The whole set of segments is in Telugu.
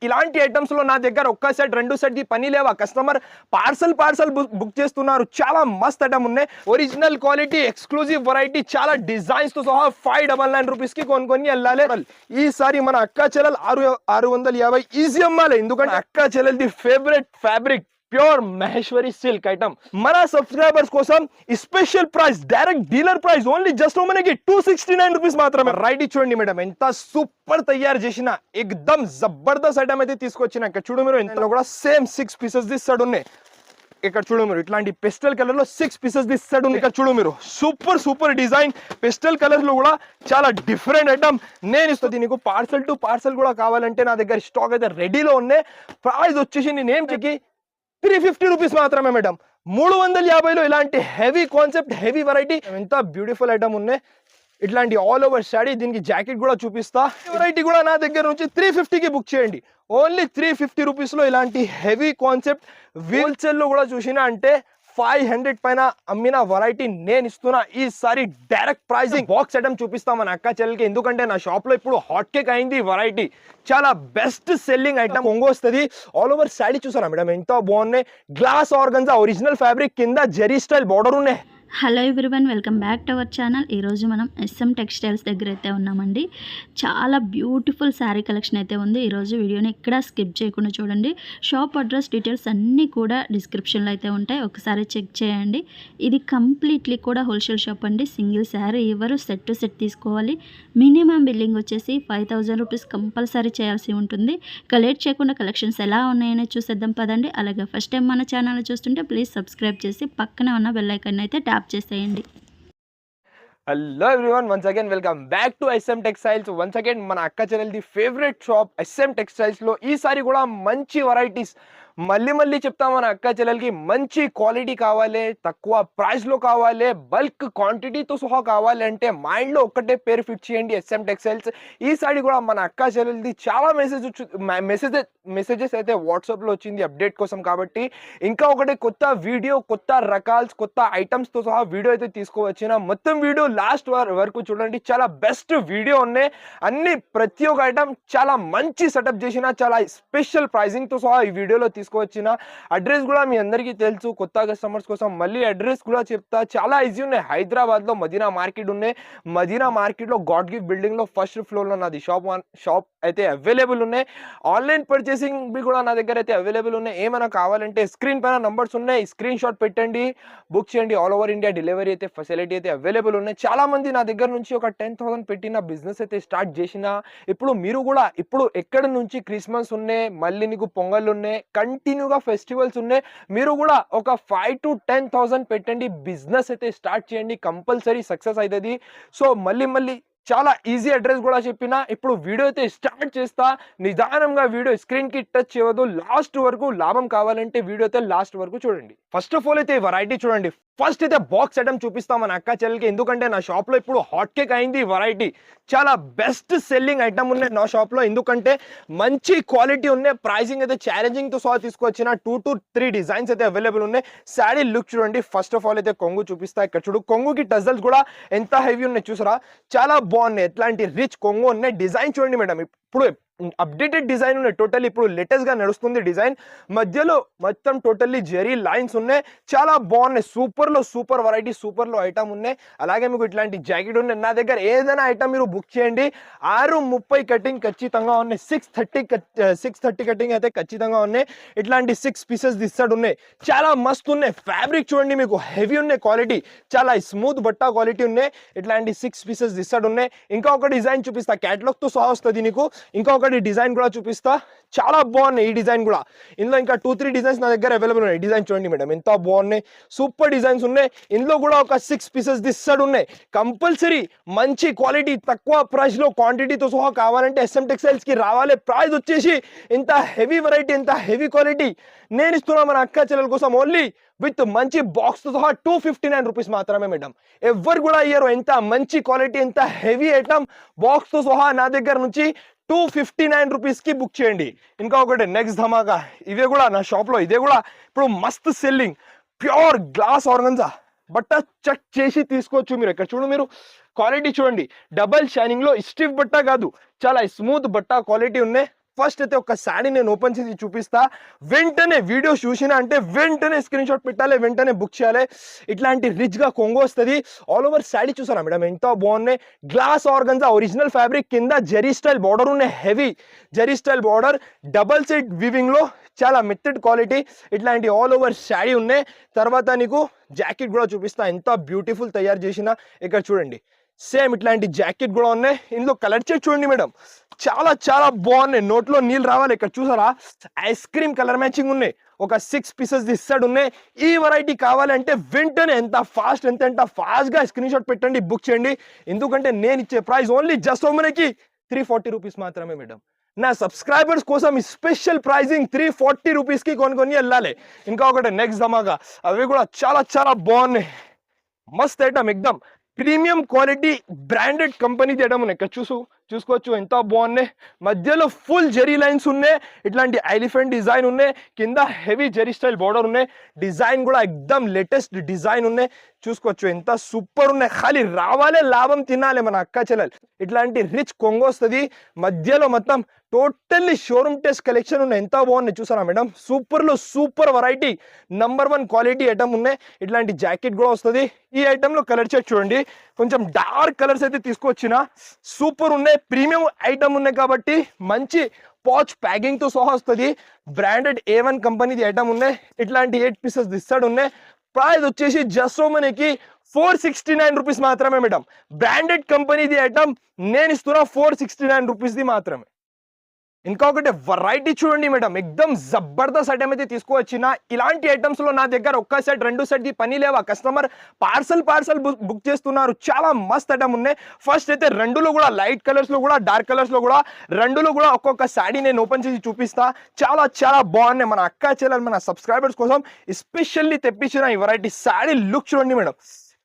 ఇలాంటి ఐటమ్స్ లో నా దగ్గర ఒక్క సెట్ రెండు సెట్ ది పని లేవా కస్టమర్ పార్సల్ బుక్ చేస్తున్నారు చాలా మస్త్ ఐటమ్ ఉన్నాయి ఒరిజినల్ క్వాలిటీ ఎక్స్క్లూజివ్ వెరైటీ చాలా డిజైన్స్ తో సహా 599 రూపీస్ కి కొనుక్కొని వెళ్ళాలి ఈసారి మన అక్క చెల్లెలు 650 ఈజీ అమ్మాలి ఎందుకంటే అక్క చెల్లెలది favourite fabric pure Maheshwari silk item మన సబ్స్క్రైబర్స్ కోసం special price direct dealer price only just మనకి 269 రూపీస్ మాత్రమే రైట్ చూడండి మేడం ఎంత సూపర్ తయారు చేసిన ఎక్దమ్ జబర్దస్త్ ఐటమ్ అయితే తీసుకొచ్చిన ఇక్కడ చూడు మీరు ఇందులో కూడా సేమ్ 6 పీసెస్ దిస్తాడు ఉన్నాయి ఇక్కడ చూడు మీరు ఇట్లాంటి పెస్టల్ కలర్ లో 6 పీసెస్ దిస్తాడు ఇక్కడ చూడు మీరు సూపర్ డిజైన్ పెస్టల్ కలర్ లో కూడా చాలా డిఫరెంట్ ఐటమ్ నేను ఇస్తుంది నీకు పార్సల్ టు పార్సల్ కూడా కావాలంటే నా దగ్గర స్టాక్ అయితే రెడీలో ఉన్నాయి ప్రైస్ వచ్చేసి నేనేం చెక్కి 350 రూపీస్ మాత్రమే మేడం 350లో ఇలాంటి హెవీ కాన్సెప్ట్ హెవీ వెరైటీ ఎంత బ్యూటిఫుల్ ఐటమ్ ఉన్నాయి ఇట్లాంటి ఆల్ ఓవర్ శారీ దీనికి జాకెట్ కూడా చూపిస్తా వెరైటీ కూడా నా దగ్గర నుంచి 350కి బుక్ చేయండి ఓన్లీ 350 రూపీస్ లో ఇలాంటి హెవీ కాన్సెప్ట్ హోల్సేల్ లో కూడా చూసినా అంటే 500 పైన అమ్మిన వెరైటీ నేను ఇస్తున్నా ఈసారి డైరెక్ట్ ప్రైసింగ్ బాక్స్ ఐటమ్ చూపిస్తా మన అక్క చెల్లెలకి ఎందుకంటే నా షాప్ లో ఇప్పుడు హాట్ కేక్ అయింది వెరైటీ చాలా బెస్ట్ సెల్లింగ్ ఐటమ్ కొంగు వస్తుంది ఆల్ ఓవర్ శారీ చూసారా మేడం ఎంత బాగున్నాయి గ్లాస్ ఆర్గన్జా ఒరిజినల్ ఫ్యాబ్రిక్ కింద జెరీ స్టైల్ బార్డర్ ఉన్నాయి hello everyone welcome back to our channel ఈరోజు మనం ఎస్ఎం టెక్స్టైల్స్ దగ్గర అయితే ఉన్నామండి చాలా బ్యూటిఫుల్ శారీ కలెక్షన్ అయితే ఉంది ఈరోజు వీడియోని ఎక్కడా స్కిప్ చేయకుండా చూడండి షాప్ అడ్రస్ డీటెయిల్స్ అన్నీ కూడా డిస్క్రిప్షన్లో అయితే ఉంటాయి ఒకసారి చెక్ చేయండి ఇది కంప్లీట్లీ కూడా హోల్సేల్ షాప్ అండి సింగిల్ శారీ ఎవరు సెట్ టు సెట్ తీసుకోవాలి మినిమం బిల్లింగ్ వచ్చేసి 5000 రూపీస్ కంపల్సరీ చేయాల్సి ఉంటుంది ఇక లేట్ చేయకుండా కలెక్షన్స్ ఎలా ఉన్నాయని చూసేద్దాం పదండి అలాగే ఫస్ట్ టైం మన ఛానల్ చూస్తుంటే ప్లీజ్ సబ్స్క్రైబ్ చేసి పక్కనే ఉన్న బెల్ ఐకాన్ అయితే ట్యాప్ చేసేయండి hello everyone once again welcome back to S M textiles once again మన అక్క చెల్లెలది ఫేవరెట్ షాప్ ఎస్ఎం టెక్స్టైల్స్ లో ఈసారి కూడా మంచి వెరైటీస్ మళ్ళీ చెప్తా మన అక్క చెల్లెలకి మంచి క్వాలిటీ కావాలి తక్కువ ప్రైస్ లో కావాలి బల్క్ క్వాంటిటీతో సహా కావాలి అంటే మైండ్ లో ఒక్కటే పేరు ఫిట్ చేయండి ఎస్ఎం టెక్స్టైల్స్ ఈసారి కూడా మన అక్క చెల్లెలది చాలా మెసేజెస్ అయితే వాట్సాప్ లో వచ్చింది అప్డేట్ కోసం కాబట్టి ఇంకా ఒకటి కొత్త వీడియో కొత్త రకాల్స్ కొత్త ఐటమ్స్ తో సహా వీడియో అయితే తీసుకువచ్చిన మొత్తం వీడియో లాస్ట్ వరకు చూడండి చాలా బెస్ట్ వీడియో ఉన్నాయి అన్ని ప్రతి ఒక్క ఐటమ్ చాలా మంచి సెటప్ చేసిన చాలా స్పెషల్ ప్రైజింగ్ తో సహా ఈ వీడియోలో తీసుకువచ్చిన అడ్రస్ కూడా మీ అందరికీ తెలుసు కొత్త కస్టమర్స్ కోసం మళ్ళీ అడ్రస్ కూడా చెప్తా చాలా ఈజీ ఉన్నాయి హైదరాబాద్ లో మదీనా మార్కెట్ ఉన్నాయి మదీనా మార్కెట్ లో గాడ్ గిఫ్ట్ బిల్డింగ్ లో ఫస్ట్ ఫ్లోర్ లో నాది షాప్ అయితే అవైలబుల్ ఉన్నాయి ఆన్లైన్ పర్చేసింగ్ కూడా నా దగ్గర అయితే అవైలబుల్ ఉన్నాయి ఏమైనా కావాలంటే స్క్రీన్ పైన నంబర్స్ ఉన్నాయి స్క్రీన్ షాట్ పెట్టండి బుక్ చేయండి ఆల్ ఓవర్ ఇండియా డెలివరీ అయితే ఫెసిలిటీ అయితే అవైలబుల్ ఉన్నాయి చాలా మంది నా దగ్గర నుంచి ఒక 10,000 పెట్టిన బిజినెస్ అయితే స్టార్ట్ చేసిన ఇప్పుడు మీరు కూడా ఇప్పుడు ఎక్కడి నుంచి క్రిస్మస్ ఉన్నాయి మళ్ళీ నీకు పొంగల్ ఉన్నాయి కంటిన్యూగా ఫెస్టివల్స్ ఉన్నాయి మీరు కూడా ఒక 5 to 10,000 పెట్టండి బిజినెస్ అయితే స్టార్ట్ చేయండి కంపల్సరీ సక్సెస్ అవుతుంది సో మళ్ళీ చాలా ఈజీ అడ్రస్ కూడా చెప్పిన ఇప్పుడు వీడియో అయితే స్టార్ట్ చేస్తా నిదానంగా వీడియో స్క్రీన్ కి టచ్ చేయవద్దు లాస్ట్ వరకు లాభం కావాలంటే వీడియో అయితే లాస్ట్ వరకు చూడండి ఫస్ట్ ఆఫ్ ఆల్ అయితే వెరైటీ చూడండి ఫస్ట్ అయితే బాక్స్ ఐటమ్ చూపిస్తాం మన అక్క చెల్లెలకి ఎందుకంటే నా షాప్ లో ఇప్పుడు హాట్ కేక్ అయింది వెరైటీ చాలా బెస్ట్ సెల్లింగ్ ఐటమ్ ఉన్నాయి నా షాప్ లో ఎందుకంటే మంచి క్వాలిటీ ఉన్నాయి ప్రైసింగ్ అయితే ఛాలెంజింగ్ తో సహా తీసుకొచ్చిన 2 to 3 డిజైన్స్ అయితే అవైలబుల్ ఉన్నాయి శారీ లుక్ చూడండి ఫస్ట్ ఆఫ్ ఆల్ అయితే కొంగు చూపిస్తా ఇక్కడ చూడు కొంగుకి టజల్స్ కూడా ఎంత హెవీ ఉన్నాయి చూసారా చాలా బాగున్నాయి ఎట్లాంటి రిచ్ కొంగు ఉన్నాయి డిజైన్ చూడండి మేడం ఇప్పుడు అప్డేటెడ్ డిజైన్ ఉన్నాయి టోటల్లీ ఇప్పుడు లేటెస్ట్ గా నడుస్తుంది డిజైన్ మధ్యలో మొత్తం టోటల్లీ జెరీ లైన్స్ ఉన్నాయి చాలా బాగున్నాయి సూపర్ వెరైటీ సూపర్ లో ఐటమ్ ఉన్నాయి అలాగే మీకు ఇట్లాంటి జాకెట్ ఉన్నాయి నా దగ్గర ఏదైనా ఐటమ్ మీరు బుక్ చేయండి 630 కటింగ్ ఖచ్చితంగా ఉన్నాయి 630 కటింగ్ అయితే ఖచ్చితంగా ఉన్నాయి ఇట్లాంటి 6 పీసెస్ దిస్తాడు ఉన్నాయి చాలా మస్తు ఉన్నాయి ఫ్యాబ్రిక్ చూడండి మీకు హెవీ ఉన్నాయి క్వాలిటీ చాలా స్మూత్ బట్టా క్వాలిటీ ఉన్నాయి ఇట్లాంటి 6 పీసెస్ దిస్తాడు ఉన్నాయి ఇంకా ఒక డిజైన్ చూపిస్తా క్యాటలాగ్ తో సహా వస్తుంది నీకు ఇంకా డిజైన్ కూడా చూపిస్తా చాలా బాగున్నాయి ఈ డిజైన్ కూడా ఇందులో ఇంకా 2-3 డిజైన్స్ నా దగ్గర అవైలబుల్ ఉన్నాయి డిజైన్ చూడండి మేడం ఎంత బాగున్నాయి సూపర్ డిజైన్స్ ఉన్నాయి ఇందులో కూడా ఒక 6 పీసెస్ దిస్తాడు ఉన్నాయి కంపల్సరీ మంచి క్వాలిటీ తక్కువ ప్రైస్ లో క్వాంటిటీతో సహా కావాలంటే ఎస్ఎం టెక్స్టైల్స్ కి రావాలి ప్రైస్ వచ్చేసి ఇంత హెవీ వెరైటీ ఇంత హెవీ క్వాలిటీ నేను ఇస్తున్నా మన అక్క చెల్లెల కోసం ఓన్లీ విత్ మంచి బాక్స్ తో సహా 259 రూపీస్ మాత్రమే మేడం ఎవరు కూడా ఇయ్యరు ఎంత మంచి క్వాలిటీ ఎంత హెవీ ఐటమ్ బాక్స్ తో సహా నా దగ్గర నుంచి 259 రూపీస్ కి బుక్ చేయండి ఇంకా ఒకటి నెక్స్ట్ ధమాకా ఇవే కూడా నా షాప్ లో ఇదే కూడా ఇప్పుడు మస్త్ సెల్లింగ్ ప్యూర్ గ్లాస్ ఆర్గన్జా బట్ట చెక్ చేసి తీసుకోవచ్చు మీరు ఇక్కడ చూడు మీరు క్వాలిటీ చూడండి డబల్ షైనింగ్ లో స్టిఫ్ బట్ట కాదు చాలా స్మూత్ బట్ట క్వాలిటీ ఉన్నాయి ఫస్ట్ అయితే ఒక శారీ నేను ఓపెన్ చేసి చూపిస్తా, వెంటనే వీడియో చూసినా అంటే వెంటనే స్క్రీన్ షాట్ పెట్టాలి, వెంటనే బుక్ చేయాలి. ఇట్లాంటి రిచ్ గా కొంగు వస్తుంది. ఆల్ ఓవర్ శారీ చూసారా మేడం ఎంత బాగున్నాయి. గ్లాస్ ఆర్గన్జా ఒరిజినల్ ఫ్యాబ్రిక్, కింద జరీ స్టైల్ బార్డర్ ఉన్నాయి, heavy zari style border, double side weaving లో చాలా మెత్తడ్ క్వాలిటీ. ఇట్లాంటి ఆల్ ఓవర్ శారీ ఉన్నాయి. తర్వాత నీకు జాకెట్ కూడా చూపిస్తా, ఎంత బ్యూటిఫుల్ తయారు చేసిన. ఇక్కడ చూడండి సేమ్ ఇట్లాంటి జాకెట్ కూడా ఉన్నాయి. ఇందులో కలర్ చేసి చూడండి మేడం, చాలా చాలా బాగున్నాయి. నోట్లో నీళ్ళు రావాలి. ఇక్కడ చూసారా ఐస్ క్రీమ్ కలర్ మ్యాచింగ్ ఉన్నాయి. ఒక 6 పీసెస్ ఇస్తాడు ఉన్నాయి. ఈ వెరైటీ కావాలంటే వెంటనే ఎంత ఫాస్ట్ గా స్క్రీన్ షాట్ పెట్టండి, బుక్ చేయండి. ఎందుకంటే నేను ఇచ్చే ప్రైస్ ఓన్లీ జస్ట్ మనకి 340 రూపీస్ మాత్రమే మేడం. నా సబ్స్క్రైబర్స్ కోసం స్పెషల్ ప్రైజింగ్ 340 రూపీస్ కి కొని వెళ్ళాలి. ఇంకా ఒకటి నెక్స్ట్ ధమాగా, అవి కూడా చాలా చాలా బాగున్నాయి. మస్త్ ఐటమ్, ఎక్దమ్ premium quality branded company item ఉన్నాయి. ఇక్కడ చూసుకోవచ్చు ఎంత బాగున్నాయి. మధ్యలో ఫుల్ జెరీ లైన్స్ ఉన్నాయి. ఇట్లాంటి ఎలిఫెంట్ డిజైన్ ఉన్నాయి. కింద హెవీ జెరీ స్టైల్ బోర్డర్ ఉన్నాయి. డిజైన్ కూడా ఎక్దమ్ లేటెస్ట్ డిజైన్ ఉన్నాయి. చూసుకోవచ్చు ఎంత సూపర్ ఉన్నాయి. ఖాళీ రావాలే, లాభం తినాలి మన అక్క చెల్లెలు. ఇట్లాంటి రిచ్ కొంగు వస్తుంది. మధ్యలో మొత్తం టోటల్లీ షోరూమ్ టెస్ట్ కలెక్షన్ ఉన్నాయి. ఎంత బాగున్నాయి చూసారా మేడం. సూపర్ లో super variety, number 1 quality item ఉన్నాయి. ఇట్లాంటి జాకెట్ కూడా వస్తుంది. ఈ ఐటమ్ లో కలర్ చార్ట్ చూడండి, కొంచెం డార్క్ కలర్స్ అయితే తీసుకొచ్చిన. సూపర్ ఉన్నాయి, ప్రీమియం ఐటమ్ ఉన్నాయి కాబట్టి మంచి పాచ్ ప్యాకింగ్ తో సహా వస్తుంది. బ్రాండెడ్ A1 కంపెనీది ఐటమ్ ఉన్నాయి. ఇట్లాంటి 8 పీసెస్ ఇస్తాడు ఉన్నాయి. ప్రైస్ వచ్చేసి జస్ట్ మనకి 469 రూపీస్ మాత్రమే మేడం. బ్రాండెడ్ కంపెనీది ఐటమ్ నేను ఇస్తున్నా 469 రూపీస్ది మాత్రమే. ఇంకొకటి వెరైటీ చూడండి మేడం, ఎక్దమ్ జబర్దస్త్ ఐటమ్ అయితే తీసుకువచ్చిన. ఇలాంటి ఐటమ్స్ లో నా దగ్గర ఒక్క సెట్ 2 సెట్ ది పని లేవా. కస్టమర్ పార్సల్ బుక్ చేస్తున్నారు. చాలా మస్త్ ఐటమ్ ఉన్నాయి. ఫస్ట్ అయితే రెండులో కూడా లైట్ కలర్స్ లో కూడా డార్క్ కలర్స్ లో కూడా రెండులో కూడా ఒక్కొక్క శారీ నేను ఓపెన్ చేసి చూపిస్తా. చాలా చాలా బాగున్నాయి. మన అక్క చెల్లెలు మన సబ్స్క్రైబర్స్ కోసం స్పెషల్లీ తెప్పించిన ఈ వెరైటీ శారీ లుక్ చూడండి మేడం.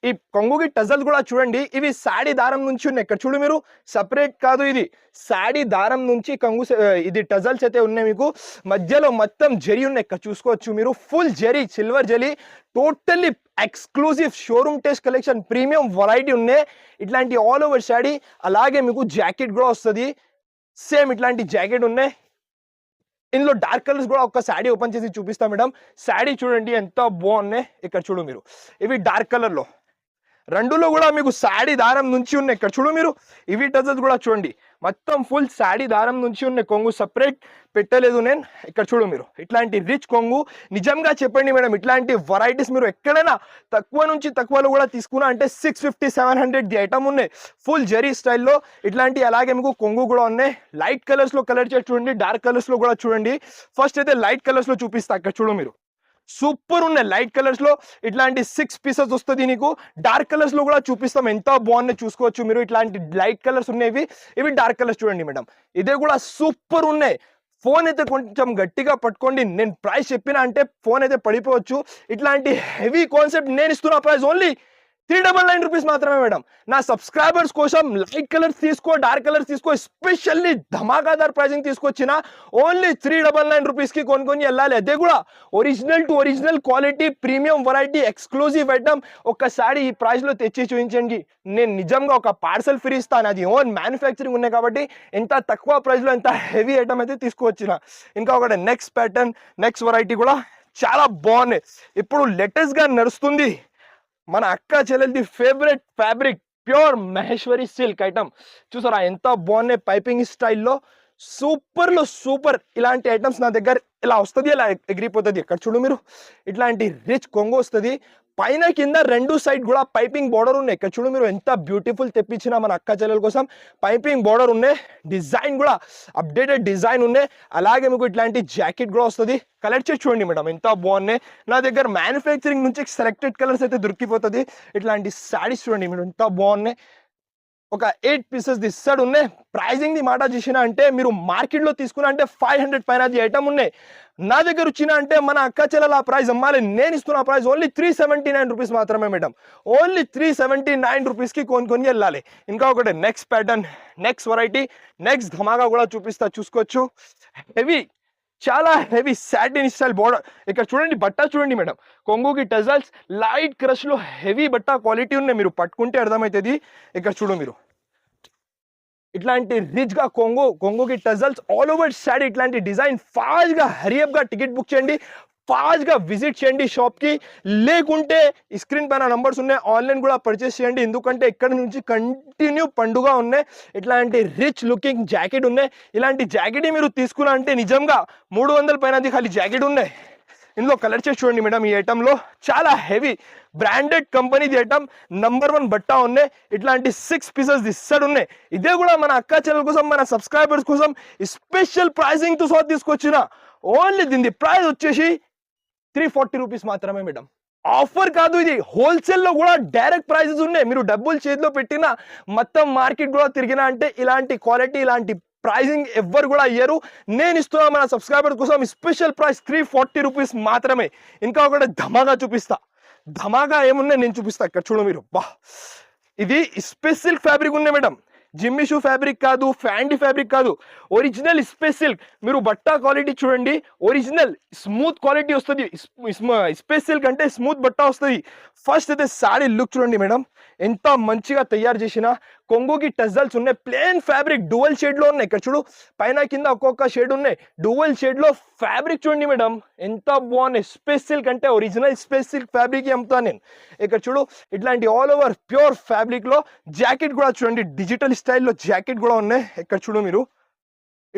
ఈ కొంగుకి టజల్స్ కూడా చూడండి, ఇవి శారీ దారం నుంచి ఉన్నాయి. ఇక్కడ చూడు మీరు, సపరేట్ కాదు, ఇది శారీ దారం నుంచి కొంగు ఇది టజల్స్ అయితే ఉన్నాయి. మీకు మధ్యలో మొత్తం జరీ ఉన్నాయి. ఇక్కడ చూసుకోవచ్చు మీరు, full zari, silver zari, totally exclusive showroom test collection, premium variety ఉన్నాయి. ఇట్లాంటి ఆల్ ఓవర్ శారీ. అలాగే మీకు జాకెట్ కూడా వస్తుంది. సేమ్ ఇట్లాంటి జాకెట్ ఉన్నాయి. ఇందులో డార్క్ కలర్స్ కూడా ఒక శారీ ఓపెన్ చేసి చూపిస్తా మేడం. శారీ చూడండి ఎంత బాగున్నాయి. ఇక్కడ చూడు మీరు, ఇవి డార్క్ కలర్ లో రెండులో కూడా మీకు శారీ దారం నుంచి ఉన్నాయి. ఇక్కడ చూడు మీరు, ఇవి టజల్స్ కూడా చూడండి, మొత్తం ఫుల్ శారీ దారం నుంచి ఉన్నాయి. కొంగు సపరేట్ పెట్టలేదు నేను. ఇక్కడ చూడు మీరు, ఇట్లాంటి రిచ్ కొంగు. నిజంగా చెప్పండి మేడం, ఇట్లాంటి వెరైటీస్ మీరు ఎక్కడైనా తక్కువ నుంచి తక్కువలో కూడా తీసుకున్నా అంటే 650-700 ది ఐటమ్ ఉన్నాయి. ఫుల్ జరీ స్టైల్లో ఇట్లాంటి. అలాగే మీకు కొంగు కూడా ఉన్నాయి. లైట్ కలర్స్ లో కలర్ చేసి చూడండి, డార్క్ కలర్స్ లో కూడా చూడండి. ఫస్ట్ అయితే లైట్ కలర్స్ లో చూపిస్తా. ఇక్కడ చూడు మీరు, సూపర్ ఉన్నాయి. లైట్ కలర్స్ లో ఇట్లాంటి 6 పీసెస్ వస్తుంది నీకు. డార్క్ కలర్స్ లో కూడా చూపిస్తాం, ఎంత బాగున్నాయి చూసుకోవచ్చు మీరు. ఇట్లాంటి లైట్ కలర్స్ ఉన్నాయి. ఇవి డార్క్ కలర్స్ చూడండి మేడం, ఇదే కూడా సూపర్ ఉన్నాయి. ఫోన్ అయితే కొంచెం గట్టిగా పట్టుకోండి, నేను ప్రైస్ చెప్పినా అంటే ఫోన్ అయితే పడిపోవచ్చు. ఇట్లాంటి హెవీ కాన్సెప్ట్ నేను ఇస్తున్న ప్రైస్ ఓన్లీ 399 రూపీస్ మాత్రమే మేడం. నా సబ్స్క్రైబర్స్ కోసం లైట్ కలర్స్ తీసుకో, డార్క్ కలర్స్ తీసుకో, స్పెషల్లీ ధమాకాదార్ ప్రైజింగ్ తీసుకొచ్చిన. ఓన్లీ 399 రూపీస్ కి కొని వెళ్ళాలి. అదే కూడా original to original quality, premium variety, exclusive item. ఒక్కసారి ఈ ప్రైస్ లో తెచ్చి చూపించండి. నేను నిజంగా ఒక పార్సల్ ఫ్రీ ఇస్తాను. అది ఓన్ మ్యానుఫ్యాక్చరింగ్ ఉన్నాయి కాబట్టి ఎంత తక్కువ ప్రైస్ లో ఎంత హెవీ ఐటమ్ అయితే తీసుకువచ్చిన. ఇంకా ఒకటి నెక్స్ట్ ప్యాటర్న్, నెక్స్ట్ వెరైటీ కూడా చాలా బాగున్నాయి. ఇప్పుడు లేటెస్ట్ గా నడుస్తుంది మన అక్క చెల్లెలది favourite fabric, pure Maheshwari silk item. చూసారా ఎంత బాగున్నాయి. పైపింగ్ స్టైల్లో సూపర్ లో సూపర్. ఇలాంటి ఐటమ్స్ నా దగ్గర ఇలా వస్తుంది, ఇలా ఎగిరిపోతుంది. ఇక్కడ చూడు మీరు, ఇట్లాంటి రిచ్ కొంగు వస్తుంది. పైన కింద రెండు సైడ్ కూడా పైపింగ్ బోర్డర్ ఉన్నాయి. ఇక్కడ చూడు మీరు, ఎంత బ్యూటిఫుల్ తెప్పించిన మన అక్క చెల్లెల కోసం. పైపింగ్ బోర్డర్ ఉన్నాయి. డిజైన్ కూడా అప్డేటెడ్ డిజైన్ ఉన్నాయి. అలాగే మీకు ఇట్లాంటి జాకెట్ కూడా వస్తుంది. కలర్ చేసి చూడండి మేడం, ఎంత బాగున్నాయి. నా దగ్గర మ్యానుఫ్యాక్చరింగ్ నుంచి సెలెక్టెడ్ కలర్స్ అయితే దొరికిపోతుంది. ఇట్లాంటి శారీస్ చూడండి మీరు, ఎంత బాగున్నాయి. ఒక 8 పీసెస్ ఇస్తాడు ఉన్నాయి. ప్రైజింగ్ ది మాట చేసిన అంటే మీరు మార్కెట్ లో తీసుకున్నా అంటే 500 పైన ఐటమ్ ఉన్నాయి. నా దగ్గర వచ్చిన అంటే మన అక్క చెల్లెల ప్రైస్ అమ్మాలి. నేను ఇస్తున్న ప్రైస్ ఓన్లీ 379 రూపీస్ మాత్రమే మేడం. ఓన్లీ 379 రూపీస్ కి కొని వెళ్ళాలి. ఇంకా ఒకటి next pattern, next variety, next ధమాగా కూడా చూపిస్తా. చూసుకోవచ్చు, హెవీ, చాలా హెవీ సాటిన్ స్టైల్ బోర్డర్. ఇక్కడ చూడండి, బట్ట చూడండి మేడం, కొంగుకి టజల్స్, లైట్ క్రష్ లో హెవీ బట్ట క్వాలిటీ ఉన్నాయి. మీరు పట్టుకుంటే అర్థమవుతుంది. ఇక్కడ చూడు మీరు, ఇట్లాంటి రిచ్ గా కొంగుకి టజల్స్ ఆల్ ఓవర్ శారీ ఇట్లాంటి డిజైన్ ఫాస్ట్ గా హరియప్ గా టికెట్ బుక్ చేయండి, ఫాస్ట్ గా విజిట్ చేయండి షాప్ కి. లేకుంటే స్క్రీన్ పైన నంబర్స్ ఉన్నాయి, ఆన్లైన్ కూడా పర్చేస్ చేయండి. ఎందుకంటే ఇక్కడ నుంచి కంటిన్యూ పండుగ ఉన్నాయి. ఇట్లాంటి రిచ్ లుకింగ్ జాకెట్ ఉన్నాయి. ఇలాంటి జాకెట్ మీరు తీసుకున్నా అంటే నిజంగా 300 పైనది ఖాళీ జాకెట్ ఉన్నాయి. ఇందులో కలర్ చేసి చూడండి మేడం. ఈ ఐటమ్ లో చాలా హెవీ బ్రాండెడ్ కంపెనీది ఐటమ్, నంబర్ 1 బట్ట ఉన్నాయి. ఇట్లాంటి 6 పీసెస్ ఇస్తాడు ఉన్నాయి. ఇదే కూడా మన అక్క ఛానల్ కోసం, మన సబ్స్క్రైబర్స్ కోసం స్పెషల్ ప్రైజింగ్ తో సహా తీసుకొచ్చిన. ఓన్లీ దీని ప్రైస్ వచ్చేసి 340 రూపీస్ మాత్రమే మేడం. ఆఫర్ కాదు ఇది, హోల్సేల్ లో కూడా డైరెక్ట్ ప్రైజెస్ ఉన్నాయి. మీరు డబ్బులు చేతిలో పెట్టినా మొత్తం మార్కెట్ కూడా తిరిగినా అంటే ఇలాంటి క్వాలిటీ, ఇలాంటి ప్రైజింగ్ ఎవ్వరు కూడా అయ్యారు. నేను ఇస్తున్నా మన సబ్స్క్రైబర్ కోసం స్పెషల్ ప్రైస్ 340 రూపీస్ మాత్రమే. ఇంకా ఒకటి ధమాగా చూపిస్తా. ధమాగా ఏమున్నాయి నేను చూపిస్తా. ఇక్కడ చూడు మీరు, బా ఇది స్పేస్ సిల్క్ ఫ్యాబ్రిక్ ఉన్నాయి మేడం. జిమ్మి షూ ఫ్యాబ్రిక్ కాదు, ఫ్యాండీ ఫ్యాబ్రిక్ కాదు, ఒరిజినల్ స్పేస్ సిల్క్. మీరు బట్ట క్వాలిటీ చూడండి, ఒరిజినల్ స్మూత్ క్వాలిటీ వస్తుంది. స్పేస్ సిల్క్ అంటే స్మూత్ బట్ట వస్తుంది. ఫస్ట్ అయితే సారీ లుక్ చూడండి మేడం, ఎంత మంచిగా తయారు చేసిన. కొంగుకి టజల్స్ ఉన్నాయి, ప్లేన్ ఫ్యాబ్రిక్ డ్యూయల్ షేడ్ లో ఉన్నాయి. ఇక్కడ చూడు పైన కింద ఒక్కొక్క షేడ్ ఉన్నాయి. డ్యూయల్ షేడ్ లో ఫ్యాబ్రిక్ చూడండి మేడం, ఎంత బాగున్నాయి. స్పేస్ సిల్క్ అంటే ఒరిజినల్ స్పేస్ సిల్క్ ఫ్యాబ్రిక్ అమ్ముతాను నేను. ఇక్కడ చూడు ఇట్లాంటి ఆల్ ఓవర్ ప్యూర్ ఫ్యాబ్రిక్ లో జాకెట్ కూడా చూడండి, డిజిటల్ స్టైల్లో జాకెట్ కూడా ఉన్నాయి. ఇక్కడ చూడు మీరు,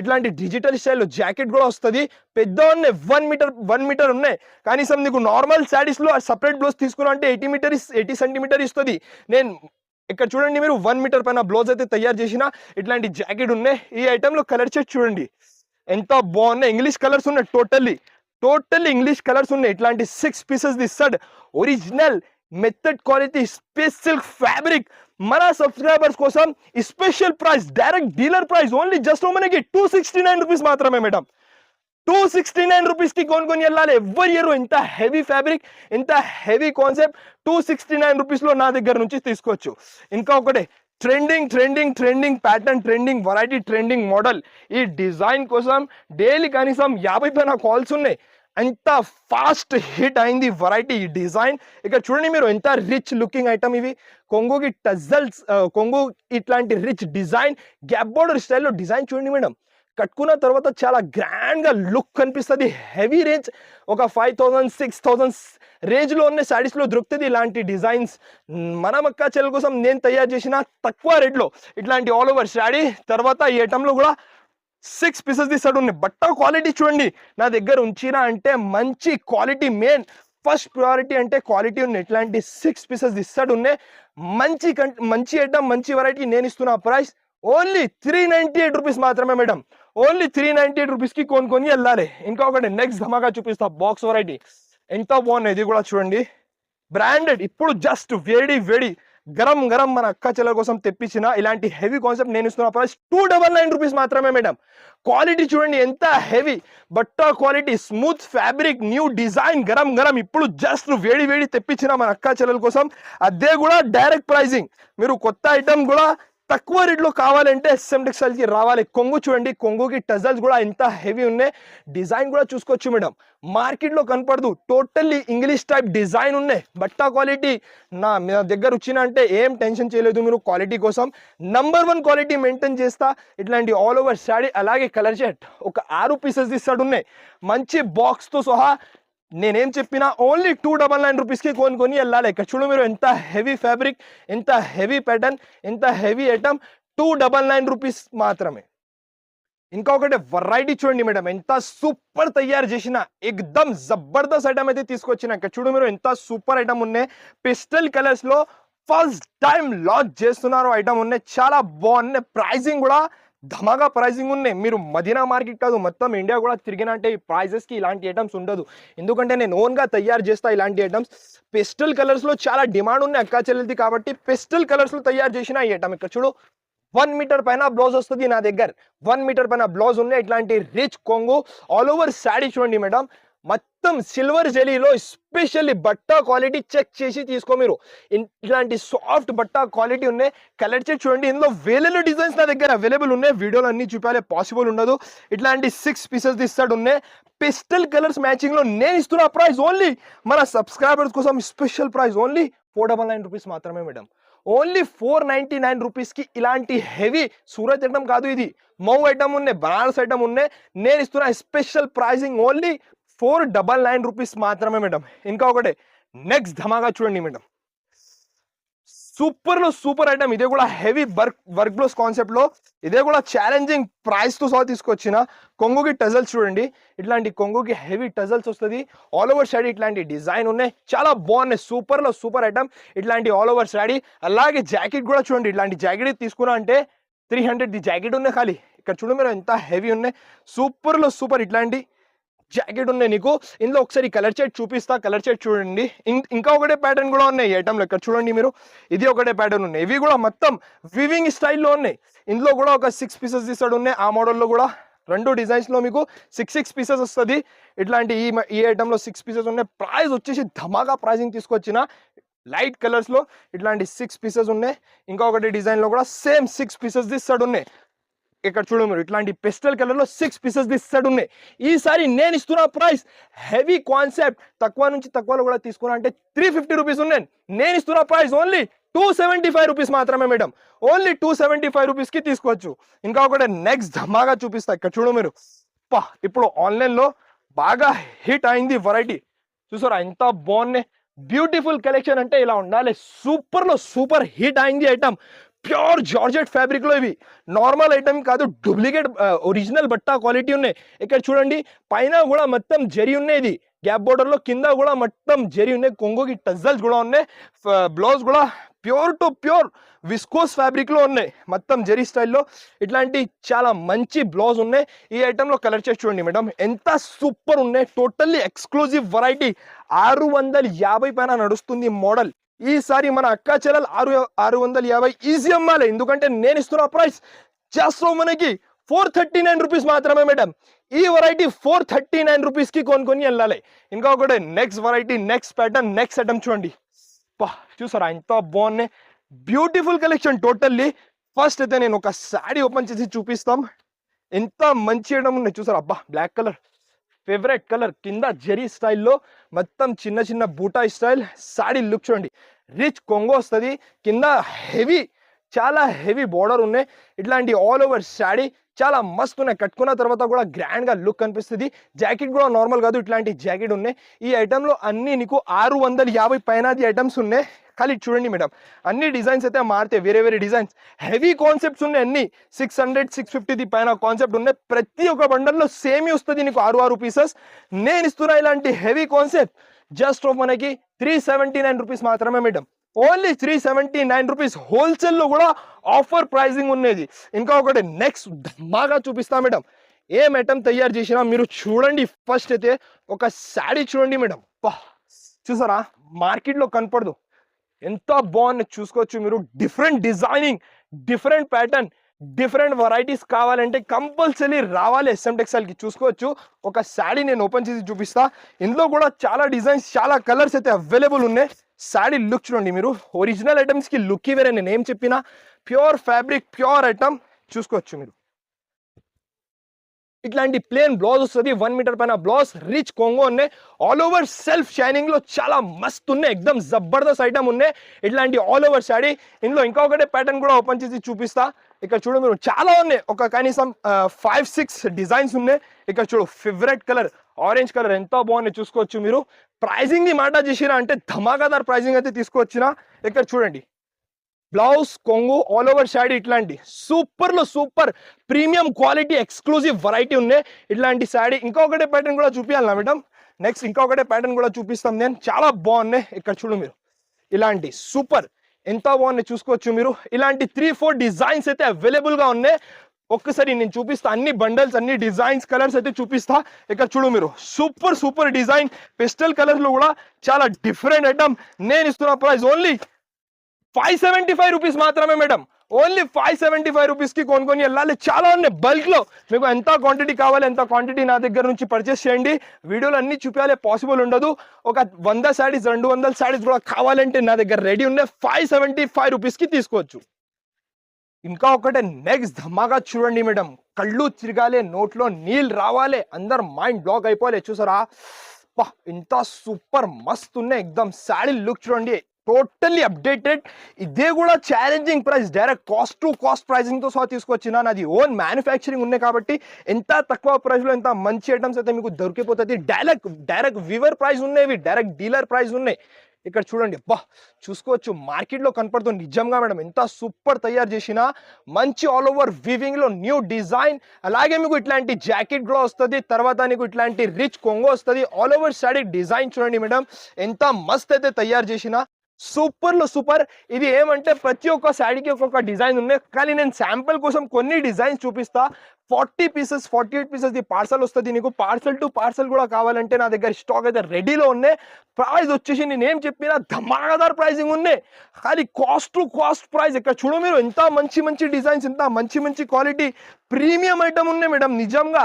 ఇట్లాంటి డిజిటల్ స్టైల్లో జాకెట్ కూడా వస్తుంది. పెద్ద ఉన్నాయి, 1 మీటర్ ఉన్నాయి. కనీసం నీకు నార్మల్ శారీస్ లో సపరేట్ బ్లౌజ్ తీసుకున్నా అంటే 80 సెంటీమీటర్ ఇస్తుంది. నేను ఇక్కడ చూడండి మీరు 1 మీటర్ పైన బ్లౌజ్ అయితే తయారు చేసిన. ఇట్లాంటి జాకెట్ ఉన్నాయి. ఈ ఐటమ్ లో కలర్ చెట్ చూడండి ఎంత బాగున్నాయి. ఇంగ్లీష్ కలర్స్ ఉన్నాయి, టోటల్లీ ఇంగ్లీష్ కలర్స్ ఉన్నాయి. ఇట్లాంటి 6 పీసెస్ ఇస్తాడు. Original method quality space silk fabric. మన సబ్స్క్రైబర్స్ కోసం special price, direct dealer price only just మనకి 269 రూపీస్ మాత్రమే మేడం. 269 రూపీస్ కి కొనుక్కొని వెళ్ళాలి. ఎవరి ఇయర్ ఇంత హెవీ ఫ్యాబ్రిక్, ఇంత హెవీ కాన్సెప్ట్ 269 రూపీస్ లో నా దగ్గర నుంచి తీసుకోవచ్చు. ఇంకా ఒకటే trending pattern, trending variety, trending model. ఈ డిజైన్ కోసం డైలీ కనీసం 50 పైన కాల్స్ ఉన్నాయి. ఎంత ఫాస్ట్ హిట్ అయింది వెరైటీ ఈ డిజైన్. ఇక్కడ చూడండి మీరు ఎంత రిచ్ లుకింగ్ ఐటమ్. ఇవి కొంగుకి టజల్స్, కొంగు ఇట్లాంటి రిచ్ డిజైన్, గ్యాప్ బోర్డర్ స్టైల్లో డిజైన్ చూడండి మేడం. కట్టుకున్న తర్వాత చాలా గ్రాండ్ గా లుక్ కనిపిస్తుంది. హెవీ రేంజ్, ఒక 5000 6000 రేంజ్ లో ఉన్న శారీస్ లో దొరుకుతుంది ఇలాంటి డిజైన్స్. మన అక్క చెల్లెల కోసం నేను తయారు చేసిన తక్కువ రేట్ లో ఇట్లాంటి ఆల్ ఓవర్ శారీ. తర్వాత ఈ ఐటమ్ లో కూడా 6 పీసెస్ తీసాడు ఉన్నాయి. బట్ట క్వాలిటీ చూడండి నా దగ్గర ఉంచినా అంటే మంచి క్వాలిటీ. మెయిన్ ఫస్ట్ ప్రయారిటీ అంటే క్వాలిటీ ఉన్నాయి. ఇట్లాంటి 6 పీసెస్ ఇస్తాడు ఉన్నాయి. మంచి ఐటమ్, మంచి వెరైటీ. నేను ఇస్తున్న ప్రైస్ ఓన్లీ 398 రూపీస్ మాత్రమే మేడం. ఓన్లీ 398 రూపీస్ కి కొనుక్కొని వెళ్ళాలి. ఇంకా ఒకటి నెక్స్ట్ ధమాగా చూపిస్తా, బాక్స్ వెరైటీ. ఎంత బాగున్నాయి. ఇది కూడా చూడండి, బ్రాండెడ్. ఇప్పుడు జస్ట్ వేడి గరం మన అక్క చెల్లెల కోసం తెప్పించిన ఇలాంటి హెవీ కాన్సెప్ట్. నేను ఇస్తున్న ప్రైస్ 299 రూపీస్ మాత్రమే మేడం. క్వాలిటీ చూడండి ఎంత హెవీ బట్ట quality, smooth fabric, new design, garam. ఇప్పుడు జస్ట్ వేడి తెప్పించిన మన అక్క చెల్లెల కోసం. అదే కూడా డైరెక్ట్ ప్రైజింగ్. మీరు కొత్త ఐటమ్ కూడా తక్కువ రేట్లో కావాలంటే SM టెక్స్టైల్స్ కి రావాలి. కొంగు చూడండి, కొంగుకి టజల్స్ కూడా ఎంత హెవీ ఉన్నాయి. డిజైన్ కూడా చూసుకోవచ్చు మేడం, మార్కెట్ లో కనపడదు. టోటల్లీ ఇంగ్లీష్ టైప్ డిజైన్ ఉన్నాయి. బట్ట క్వాలిటీ నా దగ్గర వచ్చిన అంటే ఏం టెన్షన్ చేయలేదు మీరు. క్వాలిటీ కోసం నంబర్ 1 క్వాలిటీ మెయింటైన్ చేస్తా. ఇట్లాంటి ఆల్ ఓవర్ శారీ, అలాగే కలర్ షర్ట్ ఒక 6 పీసెస్ ఇస్తాడు ఉన్నాయి. మంచి బాక్స్ తో సహా. నేనేం చెప్పినా ఓన్లీ 299 రూపీస్ కి కొనుక్కొని వెళ్ళాలి. ఇక్కడ చూడు మీరు ఎంత హెవీ ఫ్యాబ్రిక్, ఎంత హెవీ ప్యాటర్న్, ఎంత హెవీ ఐటమ్. 299 రూపీస్ మాత్రమే. ఇంకా ఒకటి వెరైటీ చూడండి మేడం, ఎంత సూపర్ తయారు చేసిన ఎక్దమ్ జబర్దస్త్ ఐటమ్ అయితే తీసుకొచ్చిన. ఇక్కడ చూడు మీరు ఎంత సూపర్ ఐటమ్ ఉన్నాయి. పిస్టల్ కలర్స్ లో ఫస్ట్ టైం లాంచ్ చేస్తున్నారు ఐటమ్ ఉన్నాయి. చాలా బాగున్నాయి. ప్రైజింగ్ కూడా ధమాగా ప్రైజింగ్ ఉన్నాయి. మీరు మదీనా మార్కెట్ కాదు, మొత్తం ఇండియా కూడా తిరిగినంటే ఈ ప్రైజెస్ కి ఇలాంటి ఐటమ్స్ ఉండదు. ఎందుకంటే నేను ఓన్ గా తయారు చేస్తా ఇలాంటి ఐటమ్స్. పెస్టల్ కలర్స్ లో చాలా డిమాండ్ ఉన్నాయి అక్క చెల్లెలది కాబట్టి పెస్టల్ కలర్స్ లో తయారు చేసిన ఈ ఐటమ్. ఇక్కడ చూడు 1 మీటర్ పైన బ్లౌజ్ వస్తుంది నా దగ్గర. 1 మీటర్ పైన బ్లౌజ్ ఉన్నాయి. ఇట్లాంటి రిచ్ కొంగు ఆల్ ఓవర్ శారీ చూడండి మేడం, మొత్తం సిల్వర్ జెలీలో. స్పెషల్లీ బట్ట క్వాలిటీ చెక్ చేసి తీసుకో మీరు. ఇట్లాంటి సాఫ్ట్ బట్ట క్వాలిటీ ఉన్నాయి. కలర్ చెక్ చూడండి. ఇందులో వేలలో డిజైన్స్ నా దగ్గర అవైలబుల్ ఉన్నాయి. వీడియోలో అన్ని చూపాలి పాసిబుల్ ఉండదు. ఇట్లాంటి 6 పీసెస్ తీస్తాడు ఉన్నాయి. పిస్టల్ కలర్స్ మ్యాచింగ్ లో నేను ఇస్తున్న ప్రైస్ ఓన్లీ మన సబ్స్క్రైబర్స్ కోసం స్పెషల్ ప్రైస్ ఓన్లీ 499 రూపీస్ మాత్రమే మేడం. ఓన్లీ 499 రూపీస్కి ఇలాంటి హెవీ సూరత్ ఐటమ్ కాదు, ఇది మౌ ఐటమ్ ఉన్నాయి, బనారస్ ఐటమ్ ఉన్నాయి. నేను ఇస్తున్న స్పెషల్ ప్రైజింగ్ ఓన్లీ 499 రూపీస్ మాత్రమే మేడం. ఇంకా ఒకటే నెక్స్ట్ ధమాగా చూడండి మేడం, సూపర్ లో సూపర్ ఐటమ్. ఇదే కూడా హెవీ వర్క్ బ్లౌజ్ కాన్సెప్ట్ లో, ఇదే కూడా ఛాలెంజింగ్ ప్రైస్ తో సహా తీసుకొచ్చిన కొంగుకి టజల్స్ చూడండి. ఇట్లాంటి కొంగుకి హెవీ టజల్స్ వస్తుంది, ఆల్ ఓవర్ శాడీ ఇట్లాంటి డిజైన్ ఉన్నాయి, చాలా బాగున్నాయి. సూపర్ లో సూపర్ ఐటమ్ ఇట్లాంటి ఆల్ ఓవర్ శాడీ. అలాగే జాకెట్ కూడా చూడండి, ఇట్లాంటి జాకెట్ తీసుకున్నా అంటే 300 ది జాకెట్ ఉన్నాయి ఖాళీ. ఇక్కడ చూడండి మీరు ఎంత హెవీ ఉన్నాయి, సూపర్ లో సూపర్ ఇట్లాంటి జాకెట్ ఉన్నాయి నీకు. ఇందులో ఒకసారి కలర్ చార్ట్ చూపిస్తా, కలర్ చార్ట్ చూడండి. ఇంకా ఒకటే ప్యాటర్న్ కూడా ఉన్నాయి ఈ ఐటమ్లో. ఇక్కడ చూడండి మీరు, ఇది ఒకటే ప్యాటర్న్ ఉన్నాయి. ఇవి కూడా మొత్తం వివింగ్ స్టైల్లో ఉన్నాయి. ఇందులో కూడా ఒక 6 పీసెస్ తీసాడు ఉన్నాయి. ఆ మోడల్లో కూడా 2 డిజైన్స్లో మీకు 6 పీసెస్ వస్తుంది. ఇట్లాంటి ఈ ఐటమ్లో 6 పీసెస్ ఉన్నాయి. ప్రైస్ వచ్చేసి ధమాకా ప్రైజింగ్ తీసుకొచ్చిన లైట్ కలర్స్లో ఇట్లాంటి 6 పీసెస్ ఉన్నాయి. ఇంకా ఒకటి డిజైన్లో కూడా సేమ్ 6 పీసెస్ తీసాడు ఉన్నాయి. ఇక్కడ చూడండి మీరు, ఇట్లాంటి పెస్టల్ కలర్ లో 6 పీసెస్ సెట్ ఉన్నాయి. ఈసారి నేను ఇస్తున్న ప్రైస్ హెవీ కాన్సెప్ట్, తక్కువ నుంచి తక్కువలో కూడా తీసుకున్నా అంటే 350 రూపీస్ ఉన్నాయి. నేను ఇస్తున్న ప్రైస్ ఓన్లీ 275 రూపీస్ మాత్రమే మేడం. ఓన్లీ 275 రూపీస్ కి తీసుకోవచ్చు. ఇంకా ఒకటి నెక్స్ట్ ధమాగా చూపిస్తా. ఇక్కడ చూడు మీరు, ఇప్పుడు ఆన్లైన్ లో బాగా హిట్ అయింది వెరైటీ, చూసారా ఎంత బాగున్నాయి. బ్యూటిఫుల్ కలెక్షన్ అంటే ఇలా ఉండాలి. సూపర్ లో సూపర్ హిట్ అయింది ఐటమ్. ప్యూర్ జార్జెట్ ఫ్యాబ్రిక్ లో, ఇవి నార్మల్ ఐటమ్ కాదు, డూప్లికేట్ ఒరిజినల్ బట్టా క్వాలిటీ ఉన్నాయి. ఇక్కడ చూడండి పైన కూడా మొత్తం జరీ ఉన్నాయి, ఇది గ్యాప్ బోర్డర్ లో, కింద కూడా మొత్తం జరీ ఉన్నాయి. కొంగుకి టజల్స్ కూడా ఉన్నాయి. బ్లౌజ్ కూడా pure to pure viscose fabric లో ఉన్నాయి, మొత్తం జరీ స్టైల్లో. ఇట్లాంటి చాలా మంచి బ్లౌజ్ ఉన్నాయి. ఈ ఐటమ్ లో కలర్ చేసి చూడండి మేడం, ఎంత సూపర్ ఉన్నాయి. Totally exclusive variety. 650 పైన నడుస్తుంది మోడల్. ఈసారి మన అక్క చెల్లెలు 650 ఈజీ అమ్మాలి, ఎందుకంటే నేను ఇస్తున్న ప్రైస్ జస్ట్ మనకి 439 రూపీస్ మాత్రమే మేడం. ఈ వెరైటీ 439 రూపీస్ కి కొనుక్కొని వెళ్ళాలి. ఇంకా ఒకటి next variety, next pattern, next item చూడండి. చూసారా ఎంత బాగున్నాయి, బ్యూటిఫుల్ కలెక్షన్ టోటల్లీ. ఫస్ట్ అయితే నేను ఒక శారీ ఓపెన్ చేసి చూపిస్తాం. ఎంత మంచి ఐటమ్ ఉన్నాయి చూసారా. అబ్బా, బ్లాక్ కలర్ ఫేవరెట్ కలర్, కింద జరీ స్టైల్లో మొత్తం చిన్న చిన్న బూటా స్టైల్. సాడీ లుక్ చూడండి, రిచ్ కొంగో వస్తుంది, కింద హెవీ చాలా హెవీ బోర్డర్ ఉన్నాయి. ఇట్లాంటి ఆల్ ఓవర్ శాడీ చాలా మస్తు ఉన్నాయి. కట్టుకున్న తర్వాత కూడా గ్రాండ్ గా లుక్ కనిపిస్తుంది. జాకెట్ కూడా నార్మల్ కాదు, ఇట్లాంటి జాకెట్ ఉన్నాయి. ఈ ఐటమ్ లో అన్ని నీకు 650 పైన ఐటమ్స్ ఉన్నాయి. ఖాళీ చూడండి మేడం, అన్ని డిజైన్స్ అయితే మారితే వేరే వేరే డిజైన్స్, హెవీ కాన్సెప్ట్స్ ఉన్నాయి. అన్ని 600 650 పైన కాన్సెప్ట్ ఉన్నాయి. ప్రతి ఒక్క బండల్లో సేమ్ వస్తుంది నీకు 6 పీసెస్. నేను ఇస్తున్నా ఇలాంటి హెవీ కాన్సెప్ట్ జస్ట్ ఆఫ్ మనకి 379 రూపీస్ మాత్రమే మేడం. Only 379 rupees. హోల్సేల్ లో కూడా ఆఫర్ ప్రైజింగ్ ఉన్నది. ఇంకా ఒకటి నెక్స్ట్ బాగా చూపిస్తా మేడం. ఏం ఐటమ్ తయారు చేసినా మీరు చూడండి. ఫస్ట్ అయితే ఒక శారీ చూడండి మేడం, చూసారా మార్కెట్ లో కనపడదు, ఎంత బాగుంది చూసుకోవచ్చు మీరు. Different designing, different pattern, different varieties కావాలంటే కంపల్సరీ రావాలి SM టెక్స్టైల్ కి. చూసుకోవచ్చు ఒక శారీ నేను ఓపెన్ చేసి చూపిస్తా. ఇందులో కూడా చాలా డిజైన్స్, చాలా కలర్స్ అయితే అవైలబుల్ ఉన్నాయి. శారీ లుక్ చూడండి మీరు, ఒరిజినల్ ఐటమ్స్ కి లుక్ వేరే. నేను ఏం చెప్పినా ప్యూర్ ఫ్యాబ్రిక్, ప్యూర్ ఐటమ్ చూసుకోవచ్చు మీరు. ఇట్లాంటి ప్లేన్ బ్లౌజ్ వస్తుంది, 1 మీటర్ పైన బ్లౌజ్, రిచ్ కొంగో ఉన్నాయి. ఆల్ ఓవర్ సెల్ఫ్ షైనింగ్ లో చాలా మస్తు ఉన్నాయి, ఎక్దమ్ జబర్దస్త్ ఐటమ్ ఉన్నాయి. ఇట్లాంటి ఆల్ ఓవర్ శారీ. ఇందులో ఇంకా ఒకటే ప్యాటర్న్ కూడా ఓపెన్ చేసి చూపిస్తా. ఇక్కడ చూడు మీరు, చాలా ఉన్నాయి, ఒక కనీసం 5-6 డిజైన్స్ ఉన్నాయి. ఇక్కడ చూడు ఫేవరెట్ కలర్ ఆరెంజ్ కలర్, ఎంత బాగున్నాయి చూసుకోవచ్చు మీరు. ప్రైజింగ్ ని మాట చేసిరా అంటే ధమాకాదార్ ప్రైజింగ్ అయితే తీసుకొచ్చిన. ఇక్కడ చూడండి బ్లౌజ్, కొంగు, ఆల్ ఓవర్ శారీ, ఇట్లాంటి సూపర్ లో super premium quality exclusive variety ఉన్నాయి ఇట్లాంటి శారీ. ఇంకొకటే ప్యాటర్న్ కూడా చూపించాలా మేడం? నెక్స్ట్ ఇంకొకటే ప్యాటర్న్ కూడా చూపిస్తాం నేను, చాలా బాగున్నాయి. ఇక్కడ చూడు మీరు, ఇలాంటి సూపర్ ఎంత బాగున్నాయి చూసుకోవచ్చు మీరు. ఇలాంటి 3-4 డిజైన్స్ అయితే అవైలబుల్ గా ఉన్నాయి. ఒక్కసారి నేను చూపిస్తా, అన్ని బండల్స్, అన్ని డిజైన్స్, కలర్స్ అయితే చూపిస్తా. ఇక్కడ చూడు మీరు, super super design, pastel colours లో కూడా చాలా డిఫరెంట్ ఐటమ్. నేను ఇస్తున్న ప్రైస్ ఓన్లీ 575 రూపీస్ మాత్రమే మేడం. ఓన్లీ 575 రూపీస్ కి కొనుక్కొని వెళ్ళాలి. చాలా ఉన్నాయి బల్క్ లో. మీకు ఎంత క్వాంటిటీ కావాలి ఎంత క్వాంటిటీ నా దగ్గర నుంచి పర్చేస్ చేయండి. వీడియోలు అన్ని చూపించాలి పాసిబుల్ ఉండదు. ఒక 100 శారీస్ 200 శారీస్ కూడా కావాలంటే నా దగ్గర రెడీ ఉన్నాయి. 575 రూపీస్ కి తీసుకోవచ్చు. ఇంకా ఒకటే నెక్స్ట్ ధమాగా చూడండి మేడం, కళ్ళు తిరగాలి, నోట్లో నీళ్ళు రావాలి, అందరు మైండ్ బ్లాక్ అయిపోవాలి. చూసారా ఇంత సూపర్ మస్తు ఉన్నాయి. ఎక్దమ్ శారీ లుక్ చూడండి, టోటల్లీ అప్డేటెడ్. ఇదే కూడా challenging price, direct cost to cost ప్రైజింగ్తో సహా తీసుకొచ్చిన నాది ఓన్ మ్యానుఫ్యాక్చరింగ్ ఉన్నాయి కాబట్టి ఎంత తక్కువ ప్రైస్లో ఎంత మంచి ఐటమ్స్ అయితే మీకు దొరికిపోతుంది. డైరెక్ట్ వివర్ ప్రైస్ ఉన్నాయి, డైరెక్ట్ డీలర్ ప్రైస్ ఉన్నాయి. ఇక్కడ చూడండి, అబ్బా చూసుకోవచ్చు, మార్కెట్లో కనపడుతుంది నిజంగా మేడం. ఎంత సూపర్ తయారు చేసిన మంచి ఆల్ ఓవర్ వీవింగ్ లో న్యూ డిజైన్. అలాగే మీకు ఇట్లాంటి జాకెట్ కూడా వస్తుంది, తర్వాత మీకు ఇట్లాంటి రిచ్ కొంగో వస్తుంది. ఆల్ ఓవర్ సారీ డిజైన్ చూడండి మేడం, ఎంత మస్త్ అయితే తయారు చేసిన. సూపర్ లో సూపర్. ఇది ఏమంటే ప్రతి ఒక్క శారీకి ఒక్కొక్క డిజైన్ ఉన్నాయి, కానీ నేను శాంపుల్ కోసం కొన్ని డిజైన్స్ చూపిస్తా. 40 పీసెస్ 48 పీసెస్ ది పార్సల్ వస్తుంది. నీకు పార్సల్ టు పార్సల్ కూడా కావాలంటే నా దగ్గర స్టాక్ అయితే రెడీలో ఉన్నాయి. ప్రైస్ వచ్చేసి నేనేం చెప్పినా ధమాకాదార్ ప్రైసింగ్ ఉన్నాయి, కానీ కాస్ట్ టు కాస్ట్ ప్రైస్. ఇక్కడ చూడు మీరు, ఎంత మంచి మంచి డిజైన్స్, ఎంత మంచి మంచి క్వాలిటీ ప్రీమియం ఐటమ్ ఉన్నాయి మేడం. నిజంగా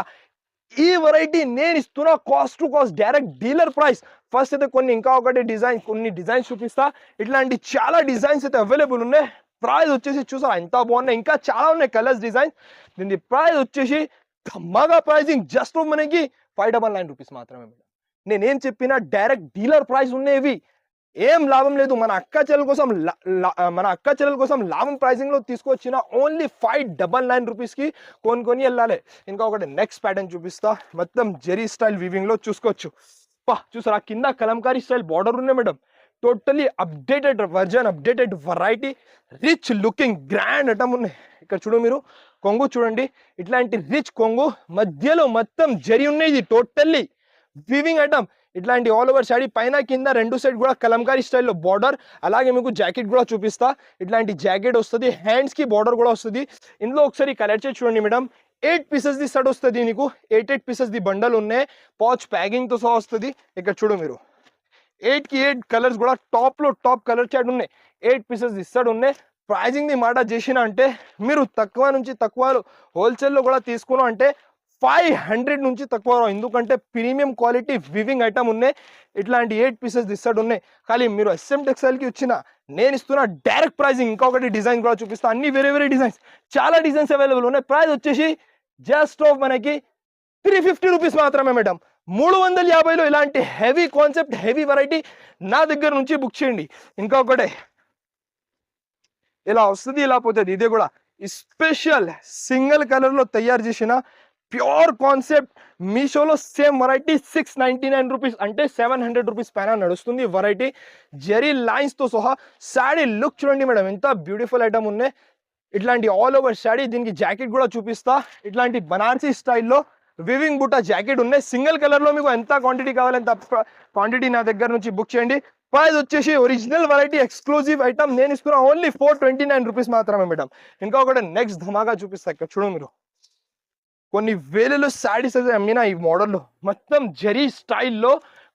ఈ వెరైటీ నేను ఇస్తున్నా cost to cost direct dealer price. First అయితే కొన్ని డిజైన్స్ చూపిస్తా. ఇట్లాంటి చాలా డిజైన్స్ అయితే అవైలబుల్ ఉన్నాయి. ప్రైస్ వచ్చేసి చూసా ఎంత బాగున్నాయి, ఇంకా చాలా ఉన్నాయి కలర్స్ డిజైన్స్. దీని ప్రైస్ వచ్చేసి ధమాగా ప్రైజింగ్, జస్ట్ మనకి 599 రూపీస్ మాత్రమే మేడం. నేనేం చెప్పినా డైరెక్ట్ డీలర్ ప్రైస్ ఉన్నాయి. ఏం లాభం లేదు, మన అక్క చెల్లెల కోసం లాభం ప్రైసింగ్ లో తీసుకొచ్చిన ఓన్లీ 599 రూపీస్కి కొని వెళ్ళాలి. ఇంకా ఒకటి నెక్స్ట్ ప్యాటర్న్ చూపిస్తా. మొత్తం జెరీ స్టైల్ వీవింగ్ లో చూసుకోవచ్చు. చూసారా, కింద కలంకారీ స్టైల్ బార్డర్ ఉన్నాయి madam. Totally updated version, updated variety, rich looking grand item ఉన్నాయి. ఇక్కడ చూడు మీరు, కొంగు చూడండి, ఇట్లాంటి రిచ్ కొంగు, మధ్యలో మొత్తం జరీ ఉన్నాయి. ఇది టోటల్లీ వీవింగ్ ఐటమ్. ఇట్లాంటి ఆల్ ఓవర్ శారీ పైన కింద రెండు సైడ్ కూడా కలంకారీ స్టైల్లో బార్డర్. అలాగే మీకు జాకెట్ కూడా చూపిస్తా. ఇట్లాంటి జాకెట్ వస్తుంది, హ్యాండ్స్ కి బార్డర్ కూడా వస్తుంది. ఇందులో ఒకసారి కలర్ చేసి చూడండి మేడం. 8 పీసెస్ ది సెట్ వస్తుంది, నీకు 8 పీసెస్ ది బండల్ ఉన్నాయి, పౌచ్ ప్యాకింగ్ తో సహా వస్తుంది. ఇక్కడ చూడు మీరు, 8 కి 8 కలర్స్ కూడా టాప్ కలర్ చాట్ ఉన్నాయి. 8 పీసెస్ ది సెట్ ఉన్నాయి. ప్రైజింగ్ ది మాట చేసిన అంటే మీరు తక్కువ నుంచి తక్కువ హోల్సేల్లో కూడా తీసుకున్నా అంటే 500 నుంచి తక్కువ, ఎందుకంటే ప్రీమియం క్వాలిటీ వివింగ్ ఐటమ్ ఉన్నాయి. ఇట్లాంటి 8 పీసెస్ సెట్ ఉన్నాయి. కానీ మీరు SM టెక్స్టైల్ కి వచ్చిన నేను ఇస్తున్న డైరెక్ట్ ప్రైజింగ్. ఇంకొకటి డిజైన్ కూడా చూపిస్తా. అన్ని వేరే డిజైన్స్, చాలా డిజైన్స్ అవైలబుల్ ఉన్నాయి. ప్రైస్ వచ్చేసి జస్ట్ ఆఫ్ మనకి 350 రూపీస్ మాత్రమే మేడం. 350లో ఇలాంటి హెవీ కాన్సెప్ట్, హెవీ వెరైటీ నా దగ్గర నుంచి బుక్ చేయండి. ఇంకొకటి ఇలా వస్తుంది, ఇలా పోతుంది. ఇదే కూడా స్పెషల్ సింగిల్ కలర్ లో తయారు చేసిన ప్యూర్ కాన్సెప్ట్. మీషోలో సేమ్ వెరైటీ 699 రూపీస్, అంటే 700 రూపీస్ పైన నడుస్తుంది వెరైటీ. జెరీ లైన్స్ తో సహా శారీ లుక్ చూడండి మేడం, ఎంత బ్యూటిఫుల్ ఐటమ్ ఉన్నాయి. ఇట్లాంటి ఆల్ ఓవర్ శారీ. దీనికి జాకెట్ కూడా చూపిస్తా. ఇట్లాంటి బనారసీ స్టైల్లో వివింగ్ బుట్ట జాకెట్ ఉన్నాయి. సింగిల్ కలర్ లో మీకు ఎంత క్వాంటిటీ కావాలి అంత క్వాంటిటీ నా దగ్గర నుంచి బుక్ చేయండి. ప్రైస్ వచ్చేసి ఒరిజినల్ వెరైటీ, ఎక్స్క్లూజివ్ ఐటమ్ నేను ఇస్తున్నా ఓన్లీ 429 రూపీస్ మాత్రమే మేడం. ఇంకా ఒకటి నెక్స్ట్ ధమాగా చూపిస్తా. ఇక్కడ చూడండి మీరు, కొన్ని వేలలో శారీస్ అయితే అమ్మినా ఈ మోడల్లో. మొత్తం జరీ స్టైల్లో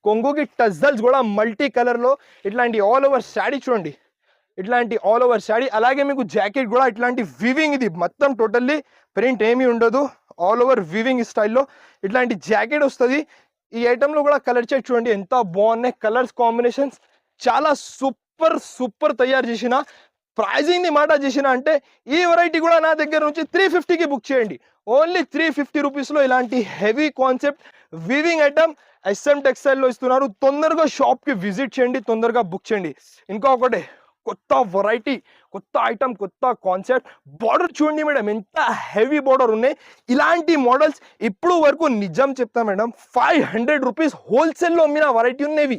కొంగుకి టజల్స్ కూడా మల్టీ కలర్లో. ఇట్లాంటి ఆల్ ఓవర్ శారీ చూడండి, ఇట్లాంటి ఆల్ ఓవర్ శారీ. అలాగే మీకు జాకెట్ కూడా ఇట్లాంటి వివింగ్, ఇది మొత్తం టోటల్లీ ప్రింట్ ఏమీ ఉండదు, ఆల్ ఓవర్ వివింగ్ స్టైల్లో ఇట్లాంటి జాకెట్ వస్తుంది. ఈ ఐటెంలో కూడా కలర్ చార్ట్ చూడండి, ఎంత బాగున్నాయి కలర్స్ కాంబినేషన్స్. చాలా సూపర్ తయారు చేసిన. ప్రైజింగ్ ని మాట చేసిన అంటే ఈ వెరైటీ కూడా నా దగ్గర నుంచి 350కి బుక్ చేయండి. ఓన్లీ 350 రూపీస్లో ఇలాంటి heavy concept weaving item SM టెక్స్టైల్లో ఇస్తున్నారు. తొందరగా షాప్కి విజిట్ చేయండి, తొందరగా బుక్ చేయండి. ఇంకొకటి కొత్త వెరైటీ, కొత్త ఐటమ్, కొత్త కాన్సెప్ట్. బార్డర్ చూడండి మేడం, ఎంత హెవీ బార్డర్ ఉన్నాయి. ఇలాంటి మోడల్స్ ఇప్పుడు వరకు నిజం చెప్తా మేడం 500 రూపీస్ హోల్సేల్లో అమ్మిన వెరైటీ ఉన్నవి.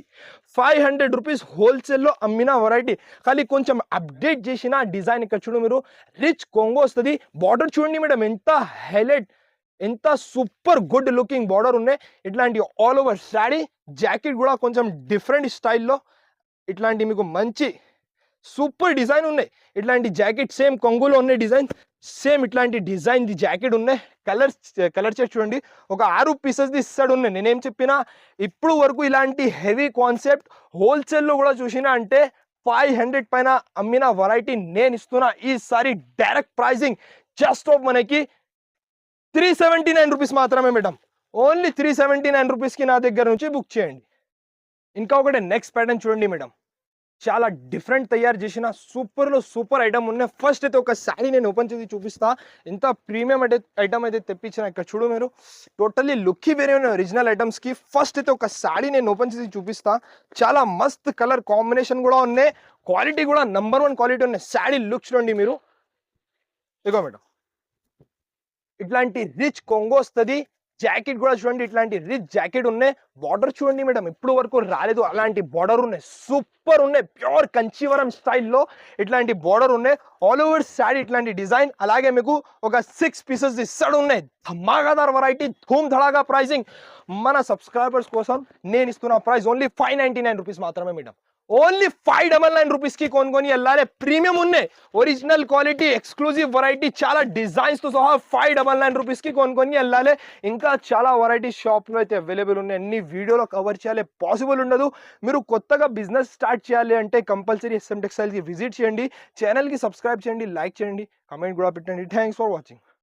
500 రూపీస్ హోల్సేల్లో అమ్మిన వెరైటీ. కానీ కొంచెం అప్డేట్ చేసిన డిజైన్. ఇక్కడ చూడు మీరు, రిచ్ కొంగో వస్తుంది. బార్డర్ చూడండి మేడం, ఎంత హైలైట్, ఎంత సూపర్ గుడ్ లుకింగ్ బార్డర్ ఉన్నాయి. ఇట్లాంటి ఆల్ ఓవర్ శారీ. జాకెట్ కూడా కొంచెం డిఫరెంట్ స్టైల్లో, ఇట్లాంటి మీకు మంచి సూపర్ డిజైన్ ఉన్నాయి. ఇట్లాంటి జాకెట్ సేమ్ కొంగులో ఉన్నాయి డిజైన్, సేమ్ ఇట్లాంటి డిజైన్ ది జాకెట్ ఉన్నాయి. కలర్ చార్ట్ చూడండి, ఒక 6 పీసెస్ ది ఇస్తాడు ఉన్నాయి. నేనేం చెప్పినా ఇప్పుడు వరకు ఇలాంటి హెవీ కాన్సెప్ట్ హోల్సేల్లో కూడా చూసినా అంటే 500 పైన అమ్మిన వెరైటీ నేను ఇస్తున్నా. ఈసారి డైరెక్ట్ ప్రైజింగ్ జస్ట్ ఆఫ్ మనకి 379 రూపీస్ మాత్రమే మేడం. ఓన్లీ 379 రూపీస్కి నా దగ్గర నుంచి బుక్ చేయండి. ఇంకా ఒకటి నెక్స్ట్ ప్యాటర్న్ చూడండి మేడం, చాలా డిఫరెంట్ తయారు చేసిన సూపర్లో సూపర్ ఐటమ్ ఉన్నాయి. ఫస్ట్ అయితే ఒక శారీ నేను ఓపెన్ చేసి చూపిస్తా. ఎంత ప్రీమియం ఐటమ్ అయితే తెప్పించిన. ఇక్కడ చూడు మీరు, టోటల్లీ లుక్ వేరే ఉన్నాయి ఒరిజినల్ ఐటమ్స్కి. ఫస్ట్ అయితే ఒక శారీ నేను ఓపెన్ చేసి చూపిస్తా. చాలా మస్త్ కలర్ కాంబినేషన్ కూడా ఉన్నాయి, క్వాలిటీ కూడా నంబర్ 1 క్వాలిటీ ఉన్నాయి. శారీ లుక్ చూడండి మీరు, ఇగో మేడం ఇట్లాంటి రిచ్ కొంగు వస్తుంది. జాకెట్ కూడా చూడండి, ఇట్లాంటి రిచ్ జాకెట్ ఉన్నాయి. బార్డర్ చూడండి మేడం, ఇప్పుడు వరకు రాలేదు అలాంటి బార్డర్ ఉన్నాయి, సూపర్ ఉన్నాయి. ప్యూర్ కంచీవరం స్టైల్లో ఇట్లాంటి బార్డర్ ఉన్నాయి. ఆల్ ఓవర్ శారీ ఇట్లాంటి డిజైన్. అలాగే మీకు ఒక 6 పీసెస్ ఇస్తాడు ఉన్నాయి. ధమాకాదార్ వెరైటీ, ధూమ్ ధడాగా ప్రైసింగ్. మన సబ్స్క్రైబర్స్ కోసం నేను ఇస్తున్న ప్రైస్ ఓన్లీ 599 రూపీస్ మాత్రమే మేడం. ఓన్లీ 599 రూపీస్కి కొనుక్కొని వెళ్ళాలి. ప్రీమియం ఉన్నాయి, ఒరిజినల్ క్వాలిటీ, ఎక్స్క్లూజివ్ వెరైటీ, చాలా డిజైన్స్తో సహా 599 రూపీస్కి కొనుక్కొని వెళ్ళాలి. ఇంకా చాలా వెరైటీ షాప్లో అయితే అవైలబుల్ ఉన్నాయి. అన్ని వీడియోలో కవర్ చేయాలి పాసిబుల్ ఉండదు. మీరు కొత్తగా బిజినెస్ స్టార్ట్ చేయాలి అంటే కంపల్సరీ SM టెక్స్టైల్కి విజిట్ చేయండి. ఛానల్కి సబ్స్క్రైబ్ చేయండి, లైక్ చేయండి, కమెంట్ కూడా పెట్టండి. Thanks for watching.